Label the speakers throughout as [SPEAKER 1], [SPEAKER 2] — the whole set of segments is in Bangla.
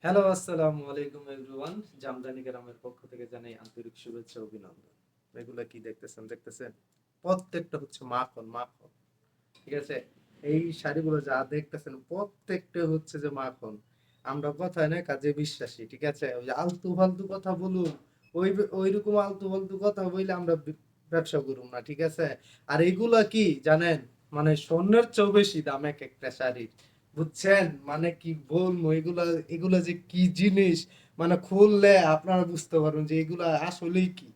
[SPEAKER 1] হ্যালো, আসসালামু আলাইকুম এভরিওয়ান। জামদানি গ্রামের পক্ষ থেকে জানাই আন্তরিক শুভেচ্ছা ও অভিনন্দন। এগুলা কি দেখতেছেন? প্রত্যেকটা হচ্ছে মাখন মাখন। ঠিক আছে? এই শাড়িগুলো যা দেখতেছেন প্রত্যেকটা হচ্ছে যে মাখন। আমরা কথায় না কাজে বিশ্বাসী। ঠিক আছে? ওই যে আলতু ফালতু কথা বলুন, ওইরকম আলতু ফালতু কথা বইলে আমরা ব্যবসা করুম না। ঠিক আছে? আর এগুলা কি জানেন? মানে স্বর্ণের চেয়েও বেশি দাম এক একটা শাড়ির। বুঝছেন? মানে কি বলবো, এগুলা এগুলা যে কি জিনিস, মানে খুললে আপনারা বুঝতে পারবেন যে এগুলা আসলেই কি।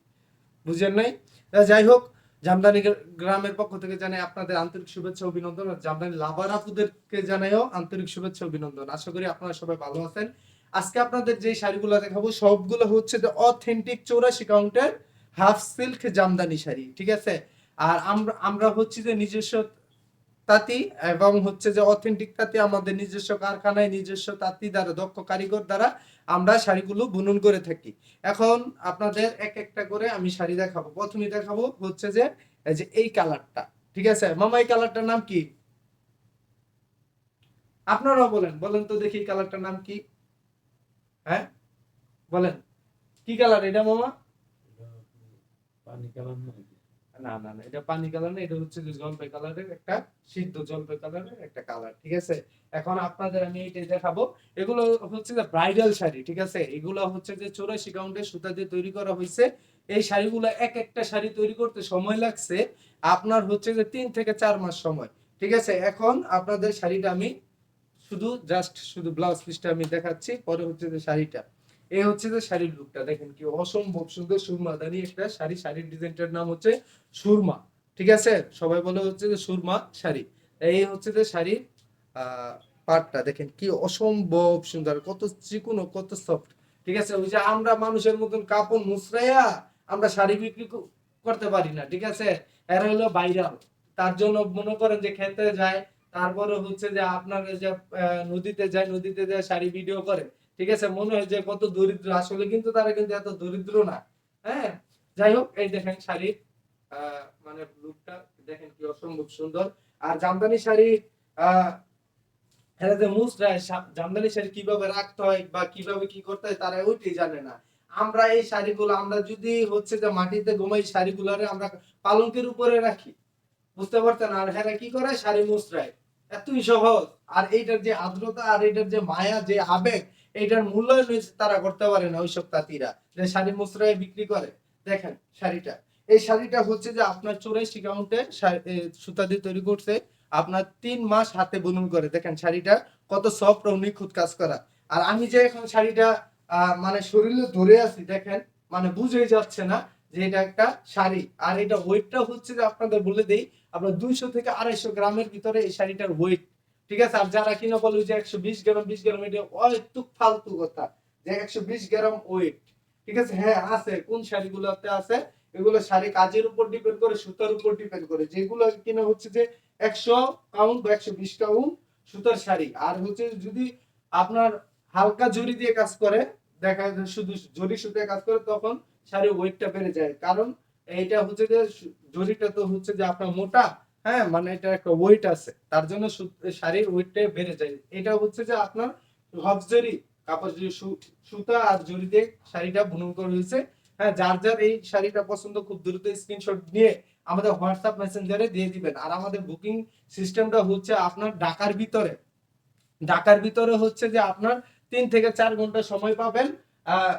[SPEAKER 1] বুঝেন নাই? যাই হোক, জামদানি গ্রামের পক্ষ থেকে জানাই আপনাদের আন্তরিক শুভেচ্ছা অভিনন্দন, আর জামদানি লাভার আপুদেরকে জানাইও আন্তরিক শুভেচ্ছা অভিনন্দন। আশা করি আপনারা সবাই ভালো আছেন। আজকে আপনাদের যে শাড়িগুলো দেখাবো সবগুলো হচ্ছে যে অথেন্টিক 84 কাউন্টের হাফ সিল্ক জামদানি শাড়ি। ঠিক আছে? আর আমরা আমরা হচ্ছে যে নিজস্ব তাঁতি, এবং হচ্ছে যে অথেন্টিক তাঁতি, আমাদের নিজস্ব কারখানায় নিজস্ব তাঁতি দ্বারা, দক্ষ কারিগর দ্বারা আমরা শাড়িগুলো বুনন করে থাকি। এখন আপনাদের এক একটা করে আমি শাড়ি দেখাবো। প্রথমেই দেখাবো হচ্ছে যে এই কালারটা। ঠিক আছে মামা, এই কালারটার নাম কি? আপনারাও বলেন বলেন তো দেখি এই কালারটার নাম কি? হ্যাঁ, বলেন কি কালার এটা মামা?
[SPEAKER 2] পানি কালার না?
[SPEAKER 1] না না না, এটা পানি কালার না, এটা হচ্ছে যে জলপাই কালারের একটা, সিদ্ধ জলপাই কালারের একটা কালার। ঠিক আছে? এখন আপনাদের আমি এইটাই দেখাবো। এগুলো হচ্ছে যে ব্রাইডাল শাড়ি। ঠিক আছে? এগুলো হচ্ছে যে 84 কাউন্টের সুতা দিয়ে তৈরি করা হয়েছে। এই শাড়িগুলো এক একটা শাড়ি তৈরি করতে সময় লাগছে আপনার হচ্ছে যে 3 থেকে 4 মাস সময়। ঠিক আছে? এখন আপনাদের শাড়িটা আমি শুধু ব্লাউজ পিসটা আমি দেখাচ্ছি, পরে হচ্ছে যে শাড়িটা। এই হচ্ছে যে শাড়ির লুকটা দেখেন কি অসম্ভব সুন্দর, সুরমাদানি একটা শাড়ি। শাড়ির ডিজাইনটার নাম হচ্ছে সুরমা। ঠিক আছে? সবাই বলে হচ্ছে যে সুরমা শাড়ি। এই হচ্ছে যে শাড়ির আহ পাটটা দেখেন কি অসম্ভব সুন্দর, কত চিকন ও কত সফট। ঠিক আছে? ওই যে আমরা মানুষের মতন কাপড় মুচড়াইয়া আমরা শাড়ি বিক্রি করতে পারি না। ঠিক আছে? এরা হলো ভাইরাল। তার জন্য মনে করেন যে খেতে যায়, তারপরে হচ্ছে যে আপনার ওই যে নদীতে যায় শাড়ি ভিডিও করে। ঠিক আছে? মনে হয় যে কত দরিদ্র, আসলে কিন্তু তারা কিন্তু এত দরিদ্র না। হ্যাঁ, যাই হোক, এই দেখেন শাড়ির মানে লুকটা দেখেন কি অসম্ভব সুন্দর। আর জামদানি শাড়ি আহ এরা যে মুচড়ায়, জামদানি শাড়ি কিভাবে রাখতে হয় বা কিভাবে কি করতে হয় তারা ওইটাই জানে না। আমরা এই শাড়িগুলো আমরা যদি হচ্ছে যে মাটিতে ঘুমাই, শাড়িগুলোরে আমরা পালঙ্কের উপরে রাখি। বুঝতে পারছেন? আর হ্যাঁ কি করে শাড়ি মুচড়ায়, এতই সহজ। আর এইটার যে আর্দ্রতা আর এইটার যে মায়া, যে আবেগ, এইটার মূল্যায়ন তারা করতে পারে না ওইসব তাঁতিরা যে শাড়ি মুচড়ায় বিক্রি করে। দেখেন শাড়িটা, এই শাড়িটা হচ্ছে যে আপনার 84 কাউন্টে সুতা দিয়ে তৈরি করছে। আপনার 3 মাস হাতে বুনন করে। দেখেন শাড়িটা কত সফট ও নিখুঁত কাজ করা। আর আমি যে এখন শাড়িটা মানে শরীরে ধরে আছি দেখেন, মানে বুঝেই যাচ্ছে না যে এটা একটা শাড়ি। আর এটা ওয়েটটা হচ্ছে যে আপনাদের বলে দেই, আপনার 200 থেকে 250 গ্রামের ভিতরে এই শাড়িটার ওয়েট। ঠিক আছে? আর যারা কিনা বলে যে 120 গ্রাম 20 গ্রাম, এটা একটু ফালতু কথা যে 120 গ্রাম ওয়েট। ঠিক আছে? হ্যাঁ আছে, কোন শাড়িগুলোতে আছে, এগুলো শাড়ি কাজের উপর ডিপেন্ড করে, সুতার উপর ডিপেন্ড করে। যেগুলো কিনা হচ্ছে যে 100 কাউন্ট বা 120 কাউন্ট সুতার শাড়ি, আর হচ্ছে যদি আপনার হালকা জরি দিয়ে কাজ করে, দেখা যায় শুধু জরি সুতায় কাজ করে, তখন শাড়ির ওয়েটটা বেড়ে যায়। কারণ এইটা হচ্ছে যে জরিটা তো হচ্ছে যে আপনার মোটা, হ্যাঁ, মানে এটা একটা ওয়েট আছে, তার জন্য শাড়ির ওয়েটটা বেড়ে যায়। এটা হচ্ছে যে আপনার হক জরি, কাপড় জরি, সুতা আর জরি দিয়ে শাড়িটা বুনন করা হয়েছে। হ্যাঁ, যার যার এই শাড়িটা পছন্দ খুব দ্রুত স্ক্রিনশট নিয়ে আমাদের হোয়াটসঅ্যাপ মেসেঞ্জারে দিয়ে দিবেন। আর আমাদের বুকিং সিস্টেমটা হচ্ছে আপনার ঢাকার ভিতরে হচ্ছে যে আপনার 3 থেকে 4 ঘন্টা সময় পাবেন। আহ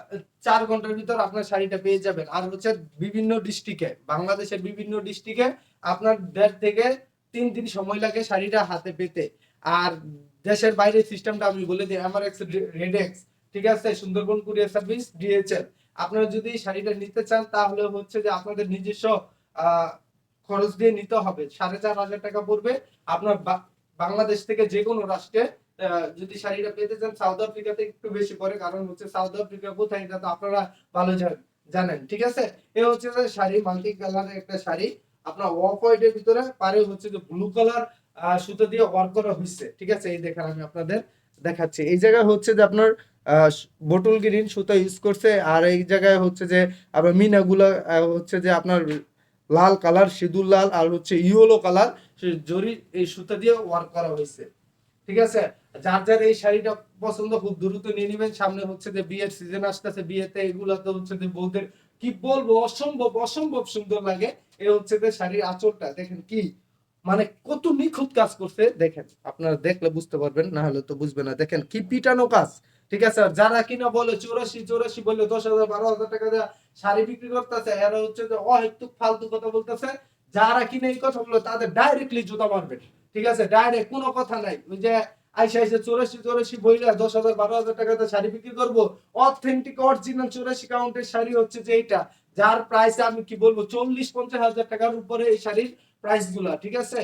[SPEAKER 1] 4 ঘন্টার ভিতর আপনার শাড়িটা পেয়ে যাবেন। আর হচ্ছে বিভিন্ন ডিস্ট্রিক্টে, বাংলাদেশের বিভিন্ন ডিস্ট্রিক্টে আপনার 1.5 থেকে 3 দিন সময় লাগে শাড়িটা হাতে পেতে। আর দেশের বাইরের সিস্টেমটা আমি বলে দিই, এমআরএক্স, রেডেক্স, ঠিক আছে, সুন্দরবন কুরিয়ার সার্ভিস, ডিএচএল। আপনারা যদি শাড়িটা নিতে চান তাহলে হচ্ছে যে আপনাদের নিজস্ব আহ খরচ দিয়ে নিতে হবে। 4,500 টাকা পড়বে। আপনার বাংলাদেশ থেকে যে কোনো রাষ্ট্রে যদি শাড়িটা পেতে চান, সাউথ আফ্রিকাতে একটু বেশি পড়ে, কারণ হচ্ছে সাউথ আফ্রিকা কোথায় এটা তো আপনারা ভালো জানেন। ঠিক আছে? এ হচ্ছে যে শাড়ি, মাল্টি কালারের একটা শাড়ি। আপনার অফ হোয়াইটের ভিতরে পারে হচ্ছে যে ব্লু কালার সুতো দিয়ে ওয়ার্ক করা হয়েছে। ঠিক আছে? এই দেখেন আমি আপনাদের দেখাচ্ছি। এই জায়গায় হচ্ছে যে আপনার আহ বটল গ্রিন সুতা ইউজ করছে, আর এই জায়গায় হচ্ছে যে আপনার মিনাগুলা হচ্ছে যে আপনার লাল কালার, সিঁদুর লাল, আর হচ্ছে ইয়েলো কালার জরি এই সুতা দিয়ে ওয়ার্ক করা হয়েছে। ঠিক আছে? যার যার এই শাড়িটা পছন্দ খুব দ্রুত নিয়ে নিবেন। সামনে হচ্ছে যে বিয়ের সিজন আসতেছে, বিয়েতে এগুলা তো হচ্ছে যে বউদের কি বলবো, অসম্ভব অসম্ভব সুন্দর লাগে। এই হচ্ছে যে শাড়ির আঁচলটা দেখেন কি মানে কত নিখুঁত কাজ করছে, দেখেন আপনারা দেখলে বুঝতে পারবেন, না হলে তো বুঝবেন না। দেখেন কি পিটানো কাজ, ঠিক আছে। আর যারা কিনা বলে 84 বলে 10,000 12,000 টাকা দিয়ে শাড়ি বিক্রি করতেছে, এরা হচ্ছে যে অহেতুক ফালতু কথা বলতেছে। যারা কিনা এই কথাগুলো তাদের ডাইরেক্টলি জুতা মারবেন, ঠিক আছে, ডাইরেক্ট কোনো কথা নাই। ওই যে আইসা আইসা 84 বইলা 10,000 12,000 টাকাতে শাড়ি বিক্রি করবো। অথেন্টিক অরিজিনাল 84 কাউন্টের শাড়ি হচ্ছে যে এইটা, যার প্রাইস আমি কি বলবো 40-50 হাজার টাকার উপরে এই শাড়ির প্রাইস গুলা, ঠিক আছে।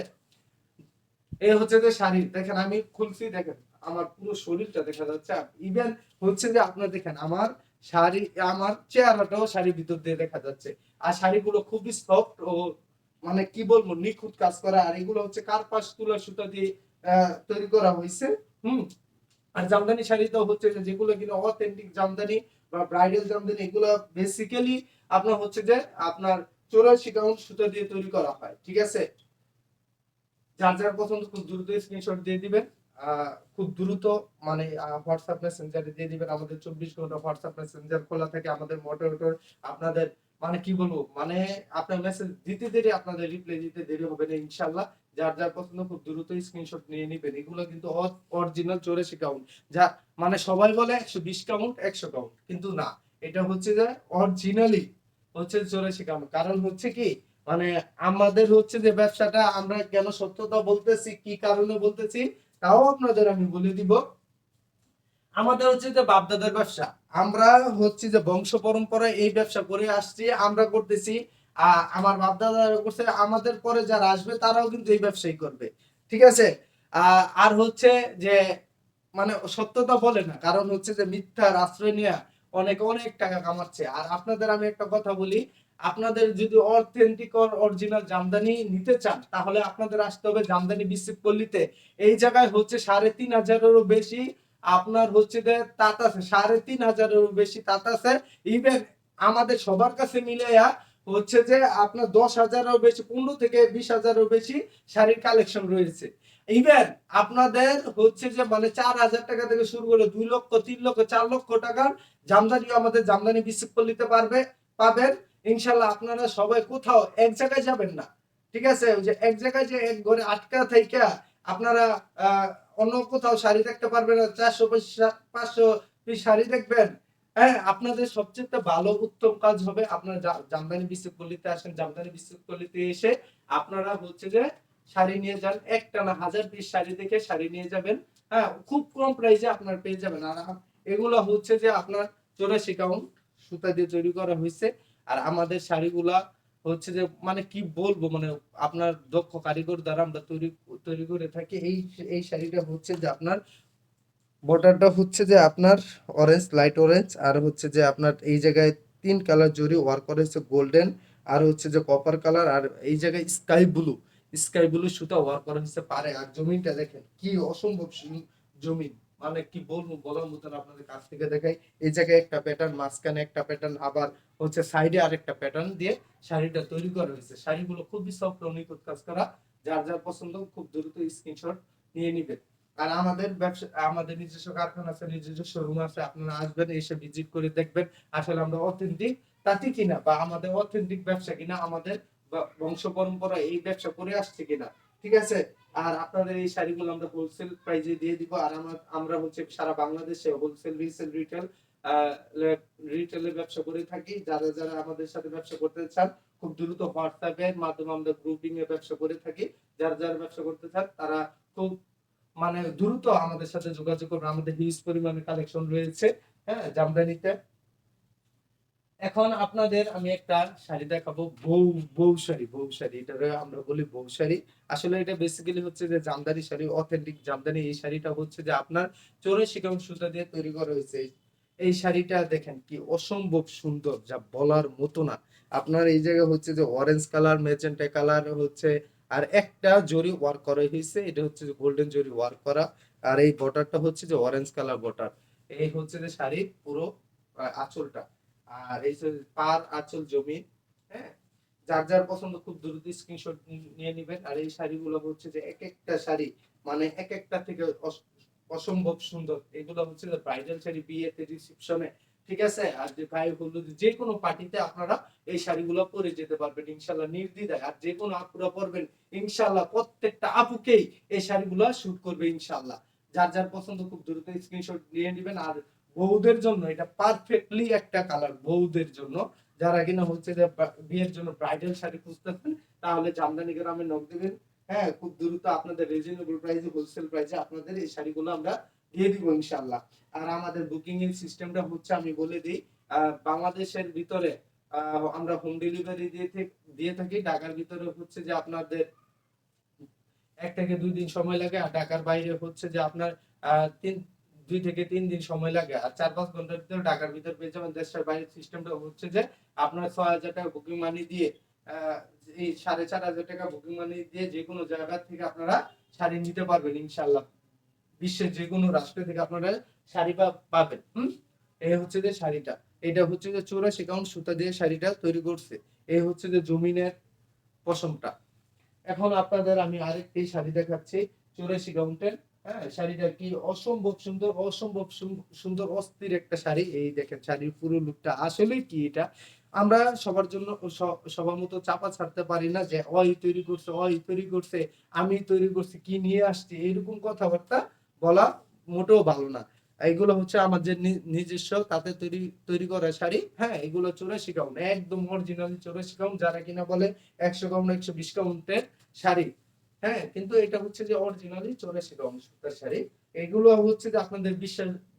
[SPEAKER 1] এই হচ্ছে যে শাড়ি, দেখেন আমি খুলছি, দেখেন আমার পুরো শরীরটা দেখা যাচ্ছে। ইভেন হচ্ছে যে আপনার দেখেন আমার শাড়ি, আমার চেহারাটাও শাড়ির ভিতর দিয়ে দেখা যাচ্ছে। আর শাড়িগুলো খুবই সফট ও মানে কি বলবো নিখুঁত কাজ করা। আর এগুলো হচ্ছে কার্পাস তুলার সুতা দিয়ে তৈরি করা হয়েছে। হুম। আর জামদানি শাড়ি তো হচ্ছে যে যেগুলো কিনা অথেন্টিক জামদানি বা ব্রাইডাল জামদানি, এগুলো বেসিক্যালি আপনার হচ্ছে যে আপনার 84 কাউন্ট সুতা দিয়ে তৈরি করা হয়, ঠিক আছে। যার যার পছন্দ খুব দ্রুত স্ক্রিনশট দিয়ে দিবেন। খুব দ্রুত মানে হোয়াটসঅ্যাপ মেসেঞ্জারে দিয়ে দিবেন। আমাদের 24 ঘন্টা হোয়াটসঅ্যাপ মেসেঞ্জার খোলা থাকে। আমাদের মডারেটর আপনাদের মানে কি বলবো মানে আপনার মেসেজ দিতে দেরি, আপনাদের রিপ্লাই দিতে দেরি হবে না ইনশাআল্লাহ। যার যার পছন্দ খুব দ্রুত স্ক্রিনশট নিয়ে নিবেন। এগুলো কিন্তু অরিজিনাল 84 কাউন্ট। যা মানে সবাই বলে 120 কাউন্ট 100 কাউন্ট, কিন্তু না, এটা হচ্ছে যে অরিজিনালি হচ্ছে 84 কাউন্ট। কারণ হচ্ছে কি মানে আমাদের হচ্ছে যে ব্যবসাটা, আমরা কেন সত্যতা বলতেছি, কি কারণে বলতেছি, তাও আপনাদের আমি বলে দিব। আমাদের হচ্ছে যে বাপদাদার ব্যবসা, আমরা হচ্ছে যে বংশ পরম্পরায় এই ব্যবসা করে আসছি, আমরা করতেছি। আমার বাপদাদারা করছে, আমাদের পরে যারা আসবে তারাও কিন্তু এই ব্যবসাই করবে, ঠিক আছে। আর হচ্ছে যে মানে সত্যতা বলে না, কারণ হচ্ছে যে মিথ্যার আশ্রয় নিয়ে অনেক অনেক টাকা কামাচ্ছে। আর আপনাদের আমি একটা কথা বলি, আপনাদের যদি অথেন্টিক অরিজিনাল জামদানি নিতে চান, তাহলে আপনাদের আসতে হবে জামদানি বিসিক পল্লীতে। এই জায়গায় হচ্ছে 3,500-এরও বেশি আপনার হচ্ছে যে তাঁত আছে, 3,500-এরও বেশি তাঁত আছে। ইভেন আমাদের সবার কাছে মিলাইয়া হচ্ছে যে আপনার 10,000-এরও বেশি, 15 থেকে 20,000-এরও বেশি শাড়ির কালেকশন রয়েছে। ইভেন আপনাদের হচ্ছে যে মানে 4,000 টাকা থেকে শুরু করে 2 লক্ষ 3 লক্ষ 4 লক্ষ টাকার জামদানিও আমাদের জামদানি বিসিক পল্লীতে পাবেন ইনশাল্লাহ। আপনারা সবাই কোথাও এক জায়গায় যাবেন না, ঠিক আছে। ওই যে এক জায়গায় যে এক ঘরে আটকা থাইকা আপনারা অন্য কোথাও শাড়ি দেখতে পারবেন না, 400 500 পিস শাড়ি দেখবেন। হ্যাঁ, আপনাদের সবচেয়ে ভালো উত্তম কাজ হবে আপনারা জামদানি বিসিক পল্লীতে আসেন। জামদানি বিসিক পল্লীতে এসে আপনারা হচ্ছে যে শাড়ি নিয়ে যান, একটা না 1000 পিস শাড়ি দেখে শাড়ি নিয়ে যাবেন। হ্যাঁ, খুব কম প্রাইসে আপনার পেয়ে যাবেন। আর এগুলো হচ্ছে যে আপনার 84 কাউন্ট সুতা দিয়ে তৈরি করা হয়েছে। আর আমাদের শাড়িগুলা হচ্ছে যে মানে কি বলবো মানে আপনার দক্ষ কারিগর দ্বারা আমরা তৈরি তৈরি করে থাকি। এই এই শাড়িটা হচ্ছে যে আপনার বর্ডারটা হচ্ছে যে আপনার অরেঞ্জ, লাইট অরেঞ্জ, আর হচ্ছে যে আপনার এই জায়গায় 3 কালার জরি ওয়ার্ক করা হয়েছে, গোল্ডেন, আর হচ্ছে যে কপার কালার, আর এই জায়গায় স্কাই ব্লু সুতা ওয়ার্ক করা হয়েছে পারে। আর জমিনটা দেখেন কি অসম্ভব জমিন, মানে কি বলবো বলার মতন, আপনাদের কাছ থেকে দেখাই। এই জায়গায় একটা প্যাটার্ন, মাঝখানে একটা প্যাটার্ন, আবার হচ্ছে সাইডে আরেকটা প্যাটার্ন দিয়ে শাড়িটা তৈরি করা হয়েছে। শাড়িগুলো খুবই সফট ও নিখুঁত কাজ করা। যার যার পছন্দ খুব দ্রুত স্ক্রিনশট নিয়ে নিবেন। আর আমাদের ব্যবসা, আমাদের নিজস্ব কারখানা আছে, নিজস্ব শোরুম আছে। আপনারা আসবেন, এসে ভিজিট করে দেখবেন আসলে আমরা অথেন্টিক তাঁতি কিনা বা আমাদের অথেন্টিক ব্যবসা কিনা, আমাদের বংশ পরম্পরা এই ব্যবসা করে আসছে কিনা, ঠিক আছে। আর আপনাদের এই শাড়িগুলো আমরা হোলসেল প্রাইসে দিয়ে দিব। আর আমরা হচ্ছে সারা বাংলাদেশে হোলসেল রিসেল রিটেলের ব্যবসা করে থাকি। যারা যারা আমাদের সাথে ব্যবসা করতে চান, খুব দ্রুত হোয়াটসঅ্যাপের মাধ্যমে আমরা গ্রুপিং এ ব্যবসা করে থাকি। যারা যারা ব্যবসা করতে চান তারা খুব মানে দ্রুত আমাদের সাথে যোগাযোগ করবেন। আমাদের হিউজ পরিমাণে কালেকশন রয়েছে, হ্যাঁ, জামদানিতে। এখন আপনাদের আমি একটা শাড়ি দেখাবো, বউ শাড়ি, এটা আমরা বলি বউ শাড়ি। আসলে এটা বেসিক্যালি হচ্ছে যে জামদানি শাড়ি, অথেন্টিক জামদানি। এই শাড়িটা হচ্ছে যে আপনার 84 কাউন্ট সুতা দিয়ে তৈরি করা হয়েছে। এই শাড়িটা দেখেন কি অসম্ভব সুন্দর, যা বলার মতো না। আপনার এই জায়গায় হচ্ছে যে অরেঞ্জ কালার, মেজেন্টা কালার হচ্ছে, আর একটা জরি ওয়ার্ক করা হয়েছে, এটা হচ্ছে যে গোল্ডেন জরি ওয়ার্ক করা। আর এই বর্ডারটা হচ্ছে যে অরেঞ্জ কালার বর্ডার। এই হচ্ছে যে শাড়ির পুরো আঁচলটা। আর এই যে পার আঁচল জমি, হ্যাঁ। যার যার পছন্দ খুব দ্রুত স্ক্রিনশট নিয়ে নিবেন। আর এই শাড়িগুলো হচ্ছে যে এক একটা শাড়ি মানে এক একটা থেকে অসম্ভব সুন্দর। এগুলো হচ্ছে যে ব্রাইডাল শাড়ি, বিয়েতে, রিসেপশনে, ঠিক আছে? আর যে গায়ে হলুদ যে কোনো পার্টিতে আপনারা এই শাড়িগুলো পরে যেতে পারবেন ইনশাআল্লাহ নির্দ্বিধায়। আর যে কোনো আপুরা পরবেন ইনশাআল্লাহ প্রত্যেকটা আপুকেই এই শাড়িগুলো স্যুট করবে ইনশাআল্লাহ। যার যার পছন্দ খুব দ্রুত স্ক্রিনশট নিয়ে নেবেন। আর বউদের জন্য এটা পারফেক্টলি একটা কালার, বউদের জন্য যারা কিনা হচ্ছে যে বিয়ের জন্য ব্রাইডাল শাড়ি খুঁজতেছেন, তাহলে জামদানি গ্রামে নক দিবেন। হ্যাঁ, খুব দ্রুত আপনাদের রিজনেবল প্রাইসে, হোলসেল প্রাইসে আপনাদের এই শাড়িগুলো আমরা দিয়ে দিব ইনশাআল্লাহ। আর আমাদের বুকিং এর সিস্টেমটা হচ্ছে আমি বলে দিই, বাংলাদেশের ভিতরে আমরা হোম ডেলিভারি দিয়ে থাকি। ঢাকার ভিতরে হচ্ছে যে আপনাদের ১ থেকে ২ দিন সময় লাগে। আর ঢাকার বাইরে হচ্ছে যে আপনার ২ থেকে ৩ দিন সময় লাগে। আর ৪-৫ ঘন্টার ভিতরে ঢাকার ভিতর পেয়ে যাবেন। দেশের বাইরের সিস্টেমটা হচ্ছে যে আপনার ৬,০০০ টাকা বুকিং মানি দিয়ে আ এই ৪,৫০০ টাকা বুকিং মানি দিয়ে যেকোনো জায়গা থেকে আপনারা শাড়ি নিতে পারবেন ইনশাআল্লাহ। বিশ্বের যেকোনো রাষ্ট্র থেকে আপনারা শাড়ি পাবেন। এই হচ্ছে যে শাড়িটা। এটা হচ্ছে যে ৮৪ কাউন্ট সুতা দিয়ে শাড়িটা তৈরি করছে। এই হচ্ছে যে জমিনের পশমটা। এখন আপনাদের আমি আরেকটি শাড়ি দেখাচ্ছি ৮৪ কাউন্টের। হ্যাঁ, শাড়িটা কি অসম্ভব সুন্দর, অসম্ভব সুন্দর অস্থির একটা শাড়ি। এই দেখেন শাড়ির পুরো লুকটা আসলেই কি এটা আমরা সবার জন্য সবার মতো চাপা ছাড়তে পারি না যে ওই তৈরি করছে, ওই তৈরি করছে, আমি তৈরি করছি, কি নিয়ে আসছি এরকম কথাবার্তা বলা মোটেও ভালো না। এগুলো হচ্ছে আমাদের নিজস্ব তাতে তৈরি করা শাড়ি। হ্যাঁ, এগুলো ৮৪ কাউন্ট একদম অরিজিনাল ৮৪ কাউন্ট। যারা কিনা বলে ১০০ কাউন্ট ১২০ কাউন্টের শাড়ি, হ্যাঁ, কিন্তু এটা হচ্ছে যে অরিজিনালি ৮৪ কাউন্ট সুতার শাড়ি। এগুলো হচ্ছে যে আপনাদের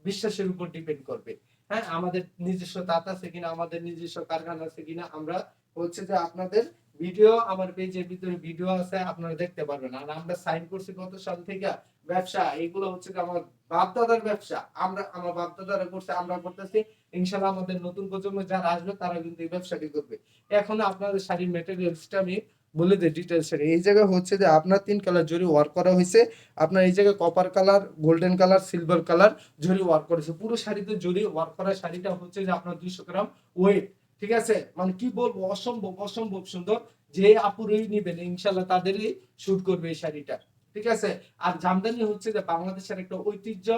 [SPEAKER 1] বিশ্বাসের উপর ডিপেন্ড করবে। হ্যাঁ, আমাদের নিজস্ব তাঁত আছে কিনা, আমাদের নিজস্ব কারখানা আছে কিনা, আমরা হচ্ছে যে আপনাদের ভিডিও আমার পেজের ভিতরে ভিডিও আছে আপনারা দেখতে পারবেন। আর আমরা সাইন করছি কত সাল থেকে ব্যবসা, এগুলো হচ্ছে যে আমার বাপ দাদার ব্যবসা। আমার বাপ দাদারা করছে, আমরা করতেছি। ইনশাআল্লাহ আমাদের নতুন প্রজন্ম যারা আসবে তারা কিন্তু এই ব্যবসাটি করবে। এখন আপনাদের শাড়ির ম্যাটেরিয়ালসটা আমি বলে দেই ডিটেইলস এ। এই জায়গায় হচ্ছে যে আপনার ৩ কালার জরি ওয়ার্ক করা হইছে। আপনার এই জায়গায় copper colour, golden colour, silver colour জরি ওয়ার্ক করেছে। পুরো শাড়িতে জরি ওয়ার্ক করা শাড়িটা হচ্ছে যে আপনার ২০০ গ্রাম ওয়েট। ঠিক আছে? মানে কি বলবো অসম্ভব সুন্দর। যে আপুরাই নিবেন ইনশাআল্লাহ তাদেরই শুট করবে এই শাড়িটা। ঠিক আছে? আর জামদানি হচ্ছে যে বাংলাদেশের একটা ঐতিহ্য।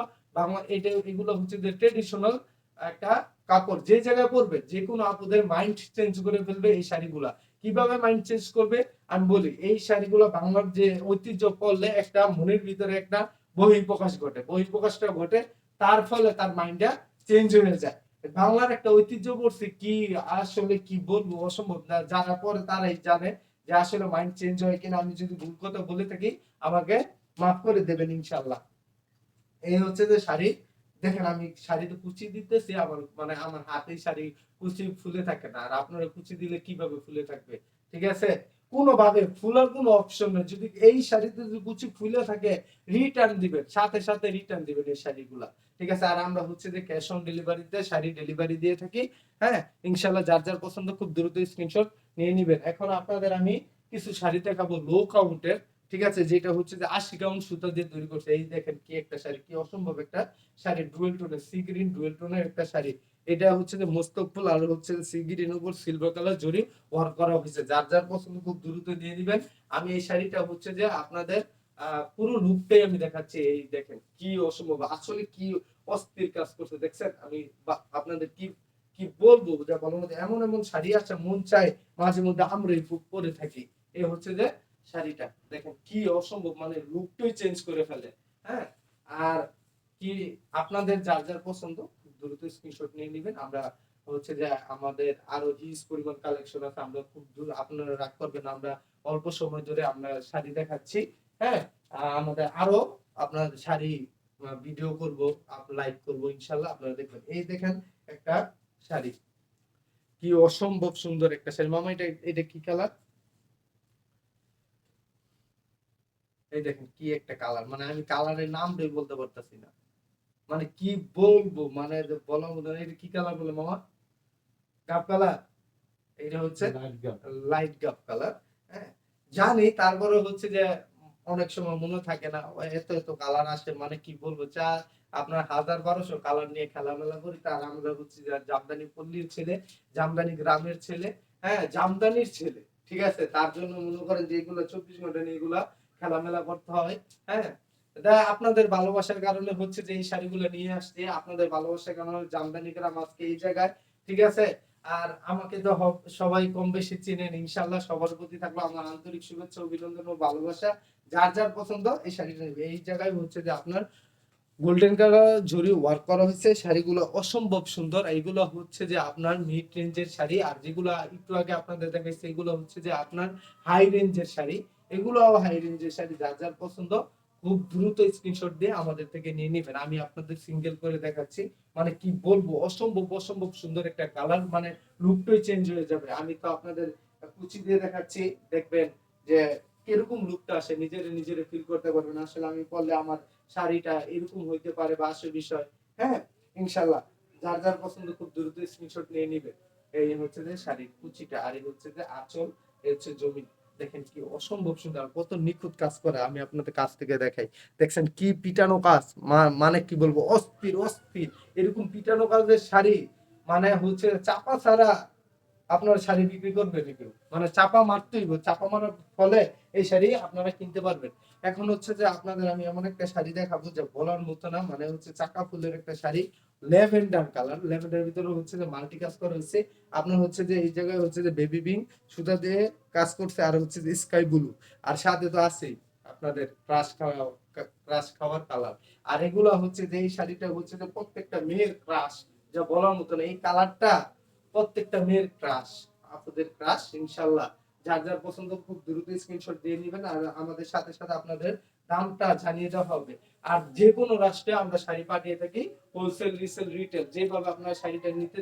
[SPEAKER 1] এগুলো হচ্ছে যে ট্র্যাডিশনাল একটা কাপড়। যে জায়গায় পরবে যেকোনো আপুদের মাইন্ড চেঞ্জ করে ফেলবে এই শাড়িগুলা। কিভাবে মাইন্ড চেঞ্জ করবে আমি বলি। এই শাড়িগুলো বাংলার যে ঐতিহ্য পরলে একটা মনের ভিতরে একটা বহিঃপ্রকাশ ঘটে। বহিঃপ্রকাশটা ঘটে, তার ফলে তার মাইন্ডটা চেঞ্জ হয়ে যায়। বাংলার একটা ঐতিহ্য পড়ছে কি আসলে কি বলবো অসম্ভব না। যারা পরে তারাই জানে যে আসলে মাইন্ড চেঞ্জ হয় কিনা। আমি যদি ভুল কথা বলে থাকি আমাকে মাফ করে দেবেন ইনশাআল্লাহ। এই হচ্ছে যে শাড়ি। দেখেন আমি শাড়িতে কুচি দিতেছি, আমার মানে আমার হাতেই শাড়ি কুচি ফুলে থাকে না। আর আপনারা কুচি দিলে কিভাবে ফুলে থাকবে? ঠিক আছে? কোনোভাবে ফুলার কোনো অপশন নেই। যদি এই শাড়িতে যদি কুচি ফুলে থাকে রিটার্ন দিবেন। সাথে রিটার্ন দিবেন এই শাড়িগুলা। ঠিক আছে? আর আমরা হচ্ছে যে ক্যাশ অন ডেলিভারিতে শাড়ি ডেলিভারি দিয়ে থাকি। হ্যাঁ? ইনশাআল্লাহ যার যার পছন্দ খুব দ্রুত স্ক্রিনশট নিয়ে নিবেন। এখন আপনাদের আমি কিছু শাড়ি দেখাবো লো কাউন্টের। ঠিক আছে? যেটা হচ্ছে যে ৮০ কাউন্ট সুতা দিয়ে তৈরি করছে। এই দেখেন কি একটা শাড়ি, কি অসম্ভব একটা শাড়ি। ডুয়েল টোনের, সি গ্রিন ডুয়েল টোনের একটা শাড়ি। এটা হচ্ছে যে মোস্তক ফুল আর হচ্ছে সি গ্রিনের উপর সিলভার কালার জরি ওয়ার্ক করা হয়েছে। যার যার পছন্দ খুব দ্রুত দিয়ে দিবেন। আমি এই শাড়িটা হচ্ছে যে আপনাদের পুরো লুকটাই আমি দেখাচ্ছি। এই দেখেন কি অসম্ভব, আসলে কি অস্থির কাজ করছে দেখছেন? আমি আপনাদের কি কি বলবো যা বলার মধ্যে। এমন শাড়ি আছে মন চায় মাঝে মধ্যে আমরাই পরে থাকি। এই হচ্ছে যে শাড়িটা দেখেন কি অসম্ভব, মানে লুকটাই চেঞ্জ করে ফেলে। হ্যাঁ, আর কি আপনাদের যার যার পছন্দ দ্রুত স্ক্রিনশট নিয়ে নেবেন। আমরা হচ্ছে যে আমাদের আরো হিউজ পরিমাণ কালেকশন আছে। আমরা খুব দূর আপনারা রাগ করবেন না, আমরা অল্প সময় ধরে আমরা শাড়ি দেখাচ্ছি। হ্যাঁ, আমাদের আরো আপনার শাড়ি ভিডিও করব, লাইভ করব ইনশাআল্লাহ আপনারা দেখবেন। এই দেখেন একটা শাড়ি, কি অসম্ভব সুন্দর একটা শাড়ি। মামা এটা কি কালার? এই দেখেন কি একটা কালার, মানে আমি কালারের নামটাই বলতে পারতাছি না। মানে কি বলবো, মানে বলার মতো না। এটা কি কালার বলে মামা? গাব কালার? এটা হচ্ছে
[SPEAKER 2] লাইট গাব।
[SPEAKER 1] লাইট গাব কালার। হ্যাঁ, জানি তারপরে হচ্ছে যে অনেক সময় মনে থাকে না। এত কালার আসে, মানে কি বলবো। আপনার ১০০০-১২০০ কালার নিয়ে খেলামেলা করি। তার আমরা হচ্ছে যে জামদানি পল্লীর ছেলে, জামদানি গ্রামের ছেলে, হ্যাঁ, জামদানির ছেলে। ঠিক আছে? তার জন্য মনে করেন যে এগুলো ২৪ ঘন্টা নিয়ে এগুলা খেলামেলা করতে হয়। হ্যাঁ, আপনাদের ভালোবাসার কারণে হচ্ছে যে এই শাড়িগুলো নিয়ে আসছি, আপনাদের ভালোবাসার কারণে জামদানি গ্রাম আজকে এই জায়গায়, ঠিক আছে? আর আমাকে তো সবাই কম বেশি চিনেন, ইনশাআল্লাহ সবার প্রতি থাকলো আমার আন্তরিক শুভেচ্ছা, অভিনন্দন ও ভালোবাসা। যার যার পছন্দ এই শাড়িটা নেবে। এই জায়গায় হচ্ছে যে আপনার গোল্ডেন কালার জরি ওয়ার্ক করা হয়েছে, শাড়িগুলো অসম্ভব সুন্দর। এইগুলো হচ্ছে যে আপনার মিড রেঞ্জের শাড়ি, আর যেগুলো একটু আগে আপনাদের দেখাইছে এগুলো হচ্ছে যে আপনার হাই রেঞ্জের শাড়ি। এগুলো হাই রেঞ্জের শাড়ি, যার যার পছন্দ খুব দ্রুত স্ক্রিনশট দিয়ে আমাদের থেকে নিয়ে নেবেন। আমি আপনাদের সিঙ্গেল করে দেখাচ্ছি, মানে কি বলবো, অসম্ভব অসম্ভব সুন্দর একটা কালার, মানে লুকটাই চেঞ্জ হয়ে যাবে। আমি তো আপনাদের কুচি দিয়ে দেখাচ্ছি, দেখবেন যে কিরকম লুকটা আসে, নিজেরে নিজেরে ফিল করতে পারবেন আসলে আমি পরলে আমার শাড়িটা এরকম হইতে পারে বা আসে বিষয়। হ্যাঁ, ইনশাল্লাহ যার যার পছন্দ খুব দ্রুত স্ক্রিনশট নিয়ে নিবে। এই হচ্ছে যে শাড়ির কুচিটা, আর এই হচ্ছে যে আঁচল, এই হচ্ছে জমিন। দেখেন কি অসম্ভব সুন্দর, কত নিখুঁত কাজ করে, আমি আপনাদের কাছ থেকে দেখাই। দেখছেন কি পিটানো কাজ, মানে কি বলবো, অস্থির অস্থির। এরকম পিটানো কাজের শাড়ি মানে হচ্ছে চাপা ছাড়া আপনার শাড়ি বিক্রি করবে কেউ, মানে চাপা মারতেই হবে। চাপা মারার ফলে এই শাড়ি আপনারা কিনতে পারবেন। এখন হচ্ছে যে আপনাদের আমি এমন একটা শাড়ি দেখাবো যে বলার মতো না, মানে হচ্ছে চাকা ফুলের একটা শাড়ি, ল্যাভেন্ডার কালার, ল্যাভেন্ডার ভিতরে হচ্ছে যে মাল্টি কাজ করা হয়েছে। আপনার হচ্ছে যে এই জায়গায় হচ্ছে যে বেবি পিঙ্ক সুতা দিয়ে কাজ করছে, আর হচ্ছে যে স্কাই ব্লু, আর সাথে তো আছেই আপনাদের ক্রাশ খাওয়ার কালার। আর এগুলো হচ্ছে যে এই শাড়িটা হচ্ছে যে প্রত্যেকটা মেয়ের ক্রাশ, যা বলার মতো না। এই কালারটা প্রত্যেকটা মেয়ের ক্রাশ, আপনাদের ক্রাশ। ইনশাল্লাহ যার যার পছন্দ খুব দ্রুত স্ক্রিনশট দিয়ে নেবেন, আর আমাদের সাথে সাথে আপনাদের দামটা জানিয়ে দেওয়া হবে। আর যে কোনো রাষ্ট্রে আমরা শাড়ি পাঠিয়ে থাকি, হোলসেল, রিসেল, রিটেল, যেভাবে আপনারা শাড়িটা নিতে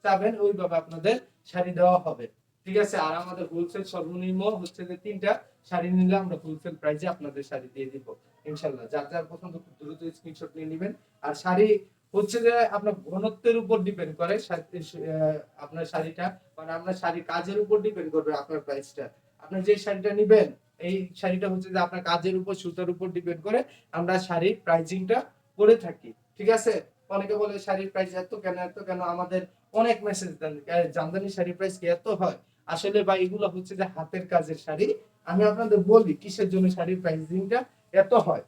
[SPEAKER 1] চাবেন ওইভাবে আপনাদের শাড়ি দেওয়া হবে, ঠিক আছে? আর আমাদের হোলসেল সর্বনিম্ন হচ্ছে যে 3টা শাড়ি নিলে আমরা হোলসেল প্রাইসে আপনাদের শাড়ি দিয়ে দিব। ইনশাল্লাহ যার যার পছন্দ খুব দ্রুত স্ক্রিনশট নিয়ে নেবেন। আর শাড়ি হচ্ছে যে আপনার ঘনত্বের উপর ডিপেন্ড করে আপনার শাড়িটা, মানে আপনার শাড়ির কাজের উপর ডিপেন্ড করবে আপনার প্রাইসটা। আপনি যে শাড়িটা নিবেন এই শাড়িটা হচ্ছে যে আপনার কাজের উপর, সুতার উপর ডিপেন্ড করে আমরা শাড়ির প্রাইসিংটা করে থাকি, ঠিক আছে? অনেকে বলে শাড়ির প্রাইস এত কেন এত কেন, আমাদের অনেক মেসেজ দেন জামদানি শাড়ির প্রাইস কি এত হয়? আসলে বা এগুলো হচ্ছে যে হাতের কাজের শাড়ি। আমি আপনাদের বলি কিসের জন্য শাড়ির প্রাইসিংটা এত হয়।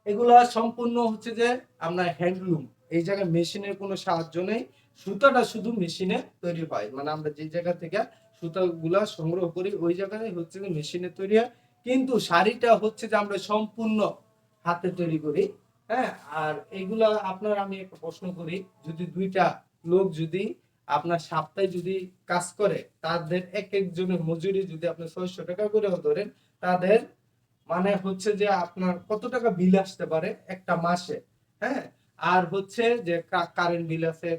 [SPEAKER 1] এগুলা সম্পূর্ণ হচ্ছে যে আপনার হ্যান্ডলুম, এই জায়গায় মেশিনের কোনো সাহায্য নেই। সুতাটা শুধু মেশিনে তৈরি হয়, মানে আমরা যে জায়গা থেকে সুতাগুলা সংগ্রহ করি ওই জায়গায় হচ্ছে যে মেশিনে তৈরি হয়, কিন্তু শাড়িটা হচ্ছে যে আমরা সম্পূর্ণ হাতে তৈরি করি। হ্যাঁ, আর এগুলা আপনার আমি একটা প্রশ্ন করি, যদি 2টা লোক যদি আপনার সপ্তাহে যদি কাজ করে, তাদের এক একজনের মজুরি যদি আপনি 600 টাকা করেও ধরেন, তাদের মানে হচ্ছে যে আপনার কত টাকা বিল আসতে পারে একটা মাসে? হ্যাঁ, আর হচ্ছে যে কারেন্ট বিল আছে,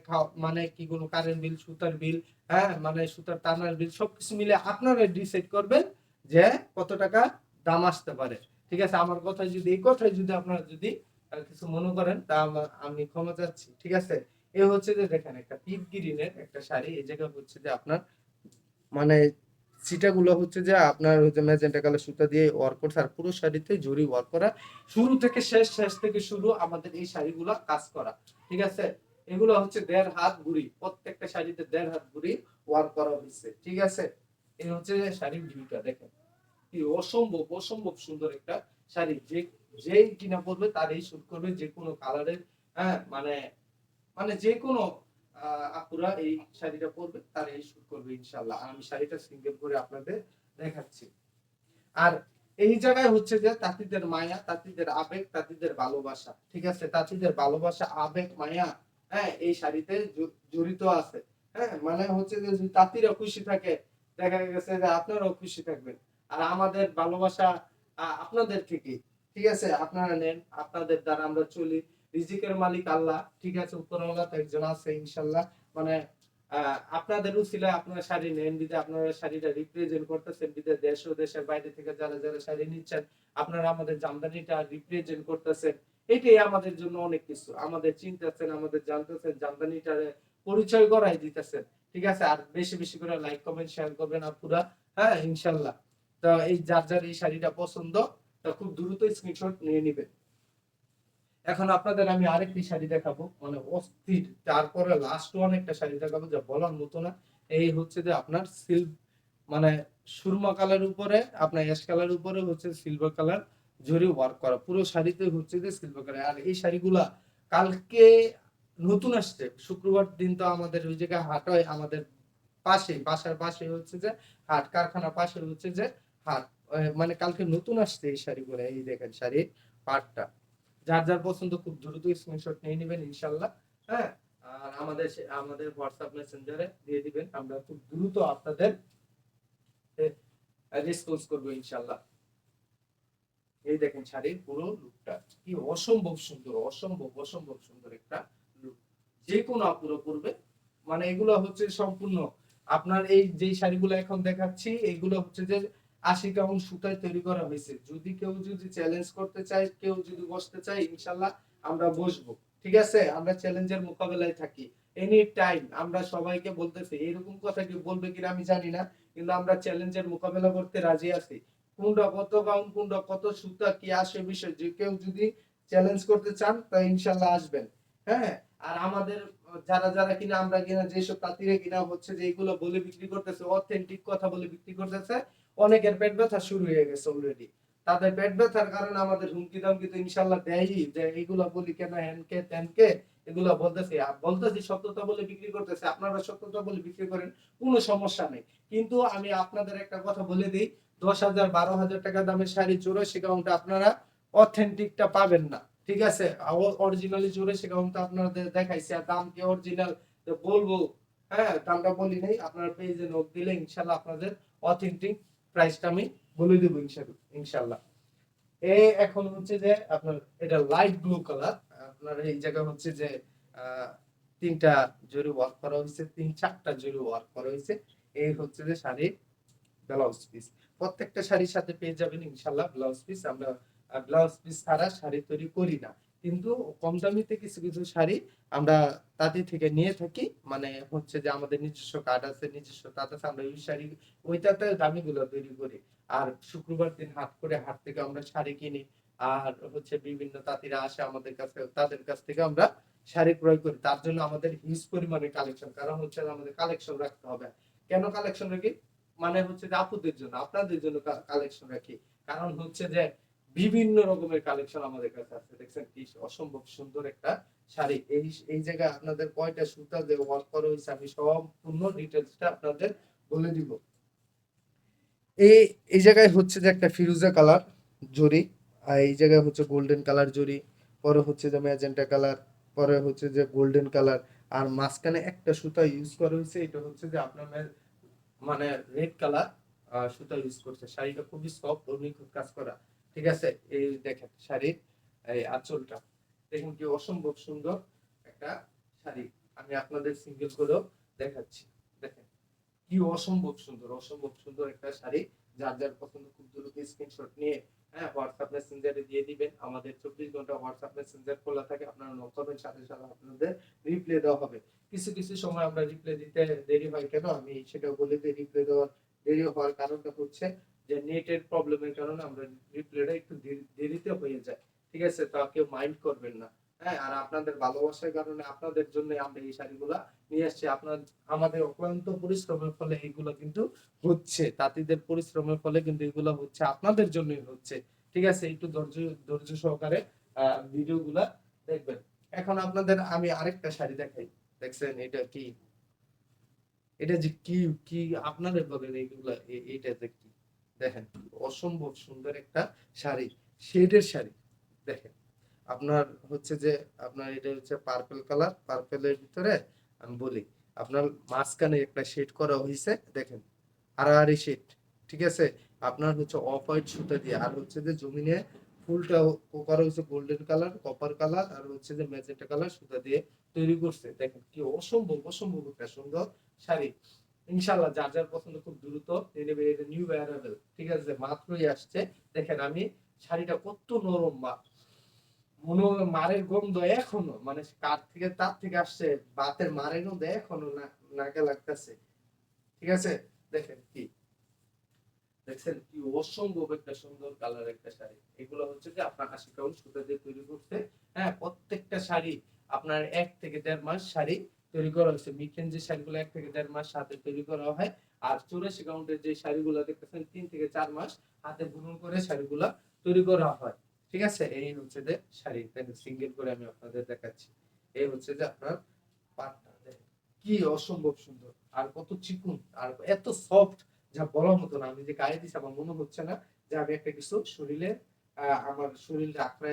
[SPEAKER 1] মানে কি কোনো কারেন্ট বিল, সুতার বিল, হ্যাঁ মানে সুতার টানার বিল, সবকিছু মিলে আপনারা ডিসাইড করবেন যে কত টাকা দাম আসতে পারে, ঠিক আছে? আমার কথা যদি, এই কথাই যদি আপনারা যদি কিছু মনে করেন তা আমি ক্ষমা চাচ্ছি, ঠিক আছে? এ হচ্ছে যে দেখেন একটা পিট গ্রিনের একটা শাড়ি, এই জায়গা হচ্ছে যে আপনার মানে সিটাগুলো হচ্ছে যে আপনার হচ্ছে ম্যাজেন্টা কালার সুতা দিয়ে ওয়ার্ক করছে, আর পুরো শাড়িতে জরি ওয়ার্ক করা, শুরু থেকে শেষ, শেষ থেকে শুরু আমাদের এই শাড়িগুলো কাজ করা, ঠিক আছে? এগুলো হচ্ছে 1.5 হাত বুড়ি, প্রত্যেকটা শাড়িতে 1.5 হাত বুড়ি ওয়ার্ক করা হয়েছে, ঠিক আছে? এই হচ্ছে যে শাড়ির ভিউটা দেখেন, কি অসম্ভব অসম্ভব সুন্দর একটা শাড়ি। যেই কিনা পরবে তারই শুট করবে, যে কোনো কালারের। হ্যাঁ, মানে মানে যেকোনো আপুরা এই শাড়িটা পরবে তার এই শুট করবে ইনশাআল্লাহ। আমি শাড়িটা সিঙ্গেল করে আপনাদের দেখাচ্ছি। আর এই জায়গায় হচ্ছে যে তাঁতিদের মায়া, তাঁতিদের আবেগ, তাঁতিদের ভালোবাসা, ঠিক আছে? তাঁতিদের ভালোবাসা, আবেগ, মায়া, হ্যাঁ এই শাড়িতে জড়িত আছে। হ্যাঁ, মানে হচ্ছে যে যদি তাঁতিরা খুশি থাকে, দেখা গেছে যে আপনারাও খুশি থাকবেন। আর আমাদের ভালোবাসা আপনাদের থেকে, ঠিক আছে? আপনারা নেন, আপনাদের দ্বারা আমরা চলি। রিজিকের মালিক আল্লাহ, ঠিক আছে? উপরওয়ালা তো একজন আছে ইনশাআল্লাহ। মানে আপনাদের উছিলায় আপনারা শাড়ি নেন বিধায়, আপনারা শাড়িটা রিপ্রেজেন্ট করতেছেন বিধায়, দেশ ও দেশের বাইরে থেকে যারা যারা শাড়ি নিচ্ছেন, আপনারা আমাদের জামদানিটা রিপ্রেজেন্ট করতেছেন। এটাই আমাদের জন্য অনেক কিছু। আমাদের চিনতেছেন, আমাদের জানতেছেন, জামদানিটার পরিচয় করাই দিতেছেন, ঠিক আছে? আর বেশি বেশি করে লাইক কমেন্ট শেয়ার করবেন আপুরা। হ্যাঁ, ইনশাআল্লাহ। তো এই যার যার এই শাড়িটা পছন্দ, তা খুব দ্রুত স্ক্রিনশট নিয়ে নিবেন। এখন আপনাদের আমি আরেকটি শাড়ি দেখাবো, মানে অস্থির, তারপরে লাস্ট ওয়ান একটা শাড়ি দেখাবো যা বলার মতো না। এই হচ্ছে যে আপনার সিল্ক, মানে সুরমা কালার উপরে আপনার অ্যাশ কালার উপরে হচ্ছে সিলভার কালার জরি ওয়ার্ক করা, পুরো শাড়িতে হচ্ছে যে সিলভার কালার। আর এই শাড়িগুলা কালকে নতুন আসছে, শুক্রবার দিন তো আমাদের ওই জায়গায় হাট হয়, আমাদের পাশে, বাসার পাশে হচ্ছে যে হাট, কারখানার পাশে হচ্ছে যে হাট। মানে কালকে নতুন আসছে এই শাড়িগুলো। এই দেখেন শাড়ির পাটটা, যার যার পছন্দ খুব দ্রুত স্ক্রিনশট নিয়ে নেবেন ইনশাল্লাহ। হ্যাঁ, আর আমাদের হোয়াটসঅ্যাপ মেসেঞ্জারে দিয়ে দিবেন, আমরা খুব দ্রুত আপনাদের রেসপন্স করবো ইনশাল্লাহ। এই দেখেন শাড়ির পুরো লুকটা কি অসম্ভব সুন্দর, অসম্ভব সুন্দর একটা লুক। যে কোনো আপুরো পরবে, মানে এগুলো হচ্ছে সম্পূর্ণ আপনার এই যে শাড়িগুলো এখন দেখাচ্ছি, এগুলো হচ্ছে যে 80 কাউন্ট সুতায় তৈরি করা হয়েছে। যদি কেউ যদি চ্যালেঞ্জ করতে চায়, কেউ যদি বসতে চায়, ইনশাল্লাহ আমরা বসবো। ঠিক আছে, আমরা চ্যালেঞ্জের মোকাবেলায় থাকি এনি টাইম। আমরা সবাইকে বলতেছি, এরকম কথা কি বলবে কিনা আমি জানি না, কিন্তু আমরা চ্যালেঞ্জের মোকাবেলা করতে রাজি আছি। কোনটা কত পাউন্ড, কোনটা কত সুতা, কি আসে বিষয়, যে কেউ যদি চ্যালেঞ্জ করতে চান তা ইনশাল্লাহ আসবেন। হ্যাঁ, আর আমাদের যারা যারা কিনা আমরা কিনা যেসব তাঁতিরা কিনা হচ্ছে যে এগুলো বলে বিক্রি করতেছে, অথেন্টিক কথা বলে বিক্রি করতেছে, অনেকের পেট ব্যথা শুরু হয়ে গেছে অলরেডি। তাদের পেট ব্যথার কারণে আমাদের হুমকি দামকি তো ইনশাল্লাহ দেয়ই, যে এগুলা বলি কেন, হ্যানকে ত্যানকে এগুলা বলতেছি, বলতেছি সত্যতা বলে বিক্রি করতেছে, আপনারা সত্যতা বলে বিক্রি করেন, কোনো সমস্যা নেই। কিন্তু আমি আপনাদের একটা কথা বলে দিই, 10,000 12,000 টাকা দামের শাড়ি 84 কাউন্টে আপনারা অথেন্টিকটা পাবেন না। ঠিক আছে, অরিজিনালি 84 কাউন্ট আপনাদের দেখাইছি, আর দাম কি অরিজিনাল বলবো? হ্যাঁ, দামটা বলি নাই, আপনার পেজে নোট দিলে ইনশাল্লাহ আপনাদের অথেন্টিক প্রাইসটা আমি বলে দেবো ইনশাল্লাহ। এখন হচ্ছে যে আপনার এটা লাইট ব্লু কালার, আপনার এই জায়গা হচ্ছে যে আহ, 3টা জরি ওয়ার্ক করা হয়েছে, 3-4টা জরি ওয়ার্ক করা হয়েছে। এই হচ্ছে যে শাড়ির ব্লাউজ পিস। প্রত্যেকটা শাড়ির সাথে পেয়ে যাবেন ইনশাল্লাহ ব্লাউজ পিস। আমরা ব্লাউজ পিস ছাড়া শাড়ি তৈরি করি না, কিন্তু কম দামিতে কিছু কিছু শাড়ি আমরা তাঁতি থেকে নিয়ে থাকি। মানে হচ্ছে যে আমাদের নিজস্ব কার্ড আছে, নিজস্ব তাঁত আছে, আমরা ওই শাড়ি ওই তাঁতের দামি গুলো তৈরি করি। আর শুক্রবার দিন হাট করে, হাট থেকে আমরা শাড়ি কিনি। আর হচ্ছে বিভিন্ন তাঁতিরা আসে আমাদের কাছে, তাদের কাছ থেকে আমরা শাড়ি ক্রয় করি। তার জন্য আমাদের হিউজ পরিমাণে কালেকশন, কারণ হচ্ছে আমাদের কালেকশন রাখতে হবে। কেন কালেকশন রাখি? মানে হচ্ছে যে আপুদের জন্য, আপনাদের জন্য কালেকশন রাখি। কারণ হচ্ছে যে বিভিন্ন রকমের কালেকশন আমাদের কাছে আছে। দেখছেন কি অসম্ভব সুন্দর একটা শাড়ি। এই জায়গায় আপনাদের কয়টা সুতা দিয়ে ওয়ার্ক করা হয়েছে আমি সম্পূর্ণ ডিটেলসটা আপনাদের বলে দিব। এই এই জায়গায় হচ্ছে যে একটা ফিরোজা কালার জরি, আর এই জায়গায় হচ্ছে গোল্ডেন কালার জরি, পরে হচ্ছে যে ম্যাজেন্টা কালার, পরে হচ্ছে যে গোল্ডেন কালার। আর মাঝখানে একটা সুতা ইউজ করা হয়েছে, এটা হচ্ছে যে আপনার মানে রেড কালার সুতা ইউজ করছে। শাড়িটা খুবই সফট ও নিখুঁত কাজ করা। ঠিক আছে, এই দেখেন শাড়ির এই আঁচলটা দেখুন কি অসম্ভব সুন্দর একটা শাড়ি। আমি আপনাদের সিঙ্গেল করেও দেখাচ্ছি। দেখেন কি অসম্ভব সুন্দর একটা শাড়ি। যার যার পছন্দ খুব দ্রুত স্ক্রিনশট নিয়ে, হ্যাঁ, হোয়াটসঅ্যাপ মেসেঞ্জারে দিয়ে দিবেন। আমাদের 24 ঘন্টা হোয়াটসঅ্যাপ মেসেঞ্জার খোলা থাকে, আপনারা নক করবেন, সাথে সাথে আপনাদের রিপ্লাই দেওয়া হবে। কিছু কিছু সময় আমরা রিপ্লাই দিতে দেরি হয়, কেন আমি সেটা বলে দিই। রিপ্লাই দেওয়ার দেরি হওয়ার কারণটা হচ্ছে যে নেটের প্রবলেমের কারণে আমরা রিপ্লাইটা একটু দেরিতে হয়ে যায়। ঠিক আছে, তা কেউ মাইন্ড করবেন না। হ্যাঁ, আর আপনাদের ভালোবাসার কারণে আপনাদের জন্য আমরা এই শাড়িগুলা নিয়ে আসছি। আমাদের অক্লান্ত পরিশ্রমের ফলে এগুলো কিন্তু হচ্ছে, তাঁতিদের পরিশ্রমের ফলে কিন্তু এগুলো হচ্ছে, আপনাদের জন্যই হচ্ছে। ঠিক আছে, একটু ধৈর্য ধৈর্য সহকারে ভিডিওগুলা দেখবেন। এখন আপনাদের আমি আরেকটা শাড়ি দেখাই। দেখছেন এটা কি, এটা যে কি কি আপনাদের বলেন এইগুলা, এটা যে কি, দেখেন অসম্ভব সুন্দর একটা শাড়ি, শেডের শাড়ি। দেখেন আপনার হচ্ছে যে আপনার এটা হচ্ছে পার্পল কালার, পার্পলের ভিতরে আমি বলি আপনার মাঝখানে একটা শেড করা হয়েছে। দেখেন আড়াআড়ি শেড। ঠিক আছে, আপনার হচ্ছে অফ হোয়াইট সুতা দিয়ে, আর হচ্ছে যে জমিনে ফুলটা করা হয়েছে গোল্ডেন কালার, কপার কালার, আর হচ্ছে যে ম্যাজেন্টা কালার সুতা দিয়ে তৈরি করছে। দেখেন কি অসম্ভব একটা সুন্দর শাড়ি। ইনশাআল্লাহ যার যার পছন্দ খুব দ্রুত নিয়ে নেবে, এটা নিউ অ্যারাইভেল। ঠিক আছে, মাত্রই আসছে। দেখেন আমি শাড়িটা কত নরম, মনে হয় মারের গন্ধ এখনো, মানে কার থেকে তার থেকে আসছে, বাতের মারের গন্ধ এখনো নাকে লাগতেছে। ঠিক আছে, দেখেন কি, দেখছেন কি অসম্ভব একটা সুন্দর কালার একটা শাড়ি। এগুলো হচ্ছে যে আপনার 80 কাউন্ট সুতা দিয়ে তৈরি করছে। হ্যাঁ, প্রত্যেকটা শাড়ি আপনার 1 থেকে 1.5 মাস শাড়ি তৈরি করা হয়েছে। মিকেন যে শাড়িগুলো 1 থেকে 1.5 মাস হাতে তৈরি করা হয়, আর 84 কাউন্টের যে শাড়িগুলো দেখতেছেন 3 থেকে 4 মাস হাতে বুনন করে শাড়িগুলা তৈরি করা হয়। ঠিক আছে, এই হচ্ছে যে শাড়ি সিঙ্গেল করে আমি আপনাদের দেখাচ্ছি। এই হচ্ছে যে আপনার পাটটা দেখেন কি অসম্ভব সুন্দর আর কত চিকন আর এত সফট, যা বলার মতো না। আমি যে গায়ে দিছি আমার মনে হচ্ছে না যে আমি একটা কিছু শরীরে আমার শরীরে আঁকড়ে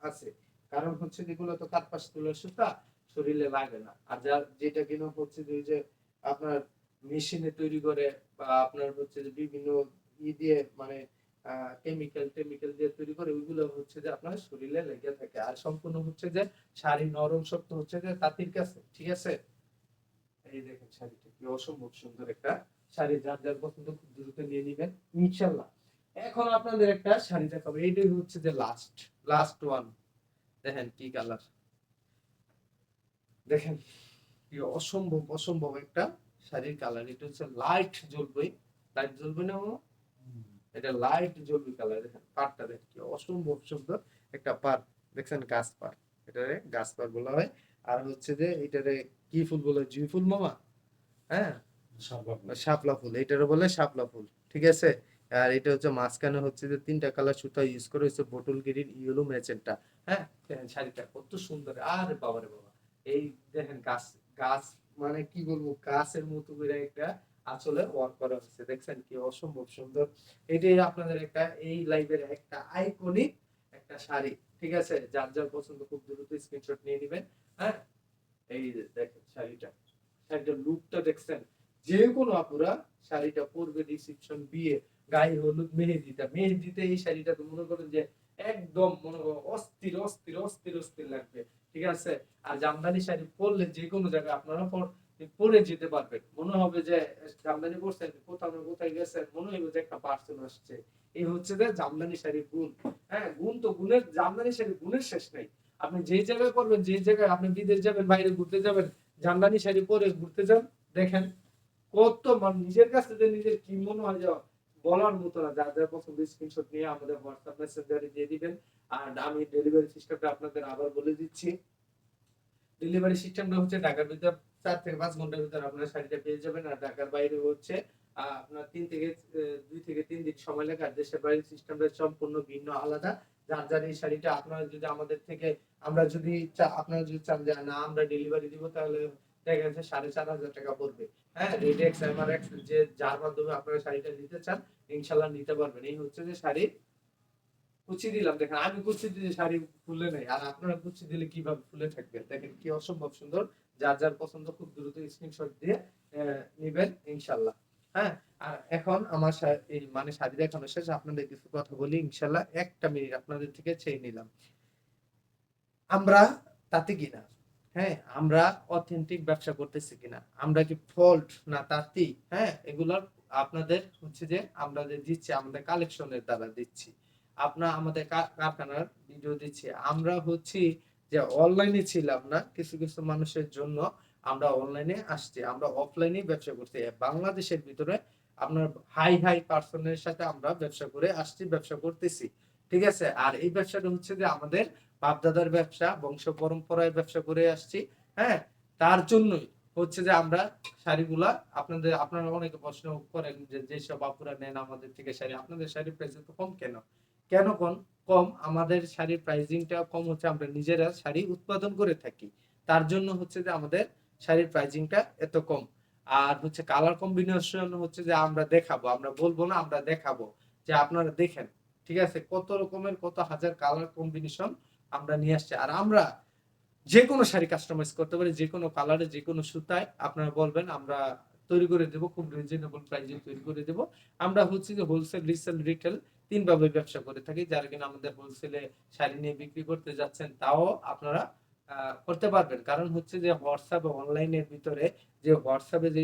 [SPEAKER 1] আছে। কারণ হচ্ছে যেগুলো তো কার্পাস তুলার সুতা শরীরে লাগে না। আর যা যেটা কিনা হচ্ছে যে ওই যে আপনার মেশিনে তৈরি করে বা আপনার হচ্ছে যে বিভিন্ন দিয়ে মানে কেমিক্যাল টেমিক্যাল দিয়ে তৈরি করে ওইগুলো হচ্ছে যে আপনার শরীরে লেগে থাকে। আর সম্পূর্ণ হচ্ছে যে শাড়ি নরম শক্ত হচ্ছে যে তাঁতির কাছে। ঠিক আছে, এই দেখেন শাড়িটা কি অসম্ভব সুন্দর একটা শাড়ি, যার যার পছন্দ খুব দ্রুত নিয়ে নিবেন ইনশাল্লাহ। এখন আপনাদের একটা শাড়ি দেখাবো, এইটাই হচ্ছে যে লাস্ট লাস্ট ওয়ান। দেখেন কি কালার, দেখেন কি অসম্ভব অসম্ভব একটা শাড়ির কালার। এটা হচ্ছে লাইট জ্বলবে, লাইট জ্বলবে না মামা? এটা লাইট জ্বলবে কালার। দেখেন পাড়টা দেখেন কি অসম্ভব সুন্দর একটা পাড়। দেখছেন গাছ পাড়, এটারে গাছ পাড় বলা হয়। আর হচ্ছে যে এটারে কি ফুল বলে, জুঁই ফুল মামা? হ্যাঁ,
[SPEAKER 2] শাপলা ফুল।
[SPEAKER 1] শাপলা ফুল, এটারও বলে শাপলা ফুল। ঠিক আছে, আর এটা হচ্ছে মাঝখানে হচ্ছে যে তিনটা কালার সুতা ইউজ করে হচ্ছে বোটল গ্রিন ইয়েলো ম্যাজেন্টা। হ্যাঁ, দেখেন শাড়িটা কত সুন্দর। আরে বাবারে বাবা, এই দেখেন গাছ গাছ মানে কি বলবো, গাছের মতো করে একটা আঁচলে ওয়ার্ক করা হচ্ছে। দেখছেন কি অসম্ভব সুন্দর। এটাই আপনাদের একটা এই লাইভের একটা আইকনিক একটা শাড়ি। ঠিক আছে, যার যার পছন্দ খুব দ্রুত স্ক্রিনশট নিয়ে নেবেন। হ্যাঁ, এই যে দেখেন শাড়িটা, শাড়িটার লুকটা দেখছেন? যে কোনো আপুরা শাড়িটা পরবে রিসেপশন, বিয়ে, গায়ে হলুদ, মেহেদিটা, মেহেদিতে এই শাড়িটা তো মনে করেন যে একদম মনে করো অস্থির অস্থির অস্থির অস্থির লাগবে। ঠিক আছে, আর জামদানি শাড়ি পরলে যে কোনো জায়গায় আপনারা পরে যেতে পারবেন। মনে হবে যে জামদানি পরছেন, কোথাও না কোথায় গেছেন, মনে হবে যে একটা পার্সন আসছে। এই হচ্ছে যে জামদানি শাড়ির গুণ। হ্যাঁ, গুণ তো গুণের, জামদানি শাড়ির গুণের শেষ নাই। আপনি যে জায়গায় করবেন, যে জায়গায় আপনি বিদেশ যাবেন, বাইরে ঘুরতে যাবেন, জামদানি শাড়ি পরে ঘুরতে যান, দেখেন কত মানে নিজের কাছে যে নিজের কি মনে হয় যাওয়া বলার মতো না। যার যার পছন্দ স্ক্রিনশট নিয়ে আমাদের হোয়াটসঅ্যাপ মেসেঞ্জারে দিয়ে দিবেন। আর আমি ডেলিভারি সিস্টেমটা আপনাদের আবার বলে দিচ্ছি। ডেলিভারি সিস্টেমটা হচ্ছে ঢাকার ভিতরে 4 থেকে 5 ঘন্টার ভিতরে আপনার শাড়িটা পেয়ে যাবেন। আর ঢাকার বাইরে হচ্ছে আপনার 2 থেকে 3 দিন সময় লাগে। আর দেশের বাইরের সিস্টেমটা সম্পূর্ণ ভিন্ন আলাদা। যার যার এই শাড়িটা আপনারা যদি আমাদের থেকে আমরা যদি আপনারা যদি চান যে না আমরা ডেলিভারি দিব, তাহলে দেখা যাচ্ছে 4,500 টাকা পড়বে। হ্যাঁ, রেডেক্স এমআরএক্স যে যার মাধ্যমে আপনারা শাড়িটা নিতে চান ইনশাল্লাহ নিতে পারবেন। এই হচ্ছে যে শাড়ি কুচি দিলাম, দেখেন আমি কুচি দিয়ে শাড়ি ফুলে নাই, আর আপনারা কুচি দিলে কিভাবে ফুলে থাকবে। দেখেন কি অসম্ভব সুন্দর। যার যার পছন্দ খুব দ্রুত স্ক্রিনশট দিয়ে নিবেন ইনশাল্লাহ। হ্যাঁ, আর এখন আমার এই মানে শাড়ি দেখানো শেষ, আপনাদের কিছু কথা বলি ইনশাল্লাহ। 1টা মিনিট আপনাদের থেকে চেয়ে নিলাম। আমরা তাতে কিনা, হ্যাঁ, আমরা অথেন্টিক ব্যবসা করতেছি কিনা, আমরা কি ফল্ট না তাঁতি, হ্যাঁ, এগুলার আপনাদের হচ্ছে যে আমরা যে দিচ্ছি আমাদের কালেকশনের দ্বারা দিচ্ছি। আপনার আমাদের কারখানার ভিডিও দিচ্ছি। আমরা হচ্ছি যে অনলাইনে ছিলাম না, কিছু কিছু মানুষের জন্য আমরা অনলাইনে আসছি। আমরা অফলাইনে ব্যবসা করতে বাংলাদেশের ভিতরে আপনার হাই হাই পার্সনের সাথে আমরা ব্যবসা করে আসছি, ব্যবসা করতেছি। ঠিক আছে, আর এই ব্যবসাটা হচ্ছে যে আমাদের বাপদাদার ব্যবসা, বংশ পরম্পরায় ব্যবসা করে আসছি। হ্যাঁ, তার জন্যই হচ্ছে যে আমরা শাড়িগুলা আপনারা অনেকে প্রশ্ন করেন যে যেসব আপুরা নেন আমাদের থেকে শাড়ি, আপনাদের শাড়ির প্রাইস তো কম কেন? কেন কম? আমাদের শাড়ির প্রাইসিংটা কম হচ্ছে আমরা নিজেরা শাড়ি উৎপাদন করে থাকি। তার জন্য হচ্ছে যে আমাদের শাড়ির প্রাইসিংটা এত কম। আর হচ্ছে কালার কম্বিনেশন হচ্ছে যে আমরা দেখাবো, আমরা বলবো না, আমরা দেখাবো যে আপনারা দেখেন। ঠিক আছে, কত রকমের কত হাজার কালার কম্বিনেশন আমরা নিয়ে আসছি। আর আমরা যে কোনো শাড়ি কাস্টমাইজ করতে পারি, যে কোনো কালারে, যে কোনো সুতায় আপনারা বলবেন, আমরা তৈরি করে দেব, খুব রিজনেবল প্রাইসে তৈরি করে দেব। আমরা হচ্ছে যে হোলসেল, রিসেল, রিটেল 3 ভাবে ব্যবসা করে থাকি। যারা কিনা আমাদের হোলসেলে শাড়ি নিয়ে বিক্রি করতে যাচ্ছেন তাও আপনারা করতে পারবেন। কারণ হচ্ছে যে হোয়াটসঅ্যাপ অনলাইনের ভিতরে যে হোয়াটসঅ্যাপে যে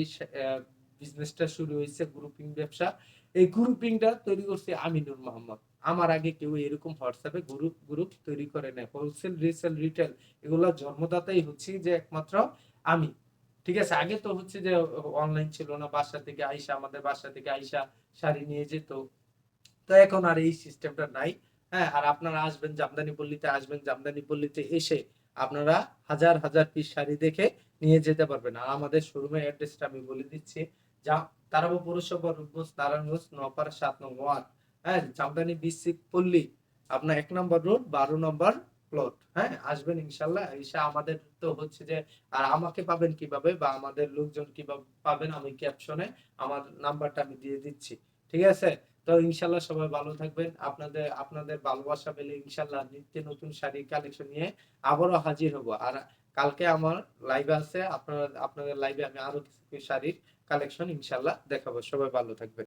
[SPEAKER 1] বিজনেসটা শুরু হয়েছে গ্রুপিং ব্যবসা, এই গ্রুপিংটা তৈরি করছে আমি নূর মোহাম্মদ। আমার আগে কেউ এরকম হোয়াটসঅ্যাপে গ্রুপ গ্রুপ তৈরি করে নাই। হোলসেল, রিসেল, রিটেল এগুলা জন্মদাতাই হচ্ছে যে একমাত্র আমি। ঠিক আছে, আগে তো হচ্ছে যে অনলাইন ছিল না, বাসা থেকে আইসা আমাদের বাসা থেকে আইসা শাড়ি নিয়ে যেত। তো এখন আর এই সিস্টেমটা নাই। হ্যাঁ, আর আপনারা আসবেন জামদানি পল্লীতে, আসবেন জামদানি পল্লীতে এসে আপনারা হাজার হাজার পিস শাড়ি দেখে নিয়ে যেতে পারবেন। আর আমাদের শোরুমের অ্যাড্রেসটা আমি বলে দিচ্ছি। যা তারাবো পৌরসভা, রূপগঞ্জ, নারায়ণগঞ্জ, নওপাড়া 7 নং ওয়ার্ড। হ্যাঁ, জামদানি বিসিক পল্লী। আপনার 1 নম্বর রোড 12 নম্বর প্লট। হ্যাঁ? আসবেন ইনশাআল্লাহ। এসে আমাদের তো হচ্ছে যে আর আমাকে পাবেন কিভাবে বা আমাদের লোকজন কিভাবে পাবেন আমি ক্যাপশনে আমার নাম্বারটা আমি দিয়ে দিচ্ছি। ঠিক আছে? তো ইনশাআল্লাহ সবাই ভালো থাকবেন। আপনাদের ভালোবাসা পেলে ইনশাআল্লাহ নিত্য নতুন শাড়ির কালেকশন নিয়ে আবারও হাজির হব। আর কালকে আমার লাইভ আছে। আপনাদের লাইভে আমি আরো কিছু শাড়ির কালেকশন ইনশাআল্লাহ দেখাবো। সবাই ভালো থাকবেন।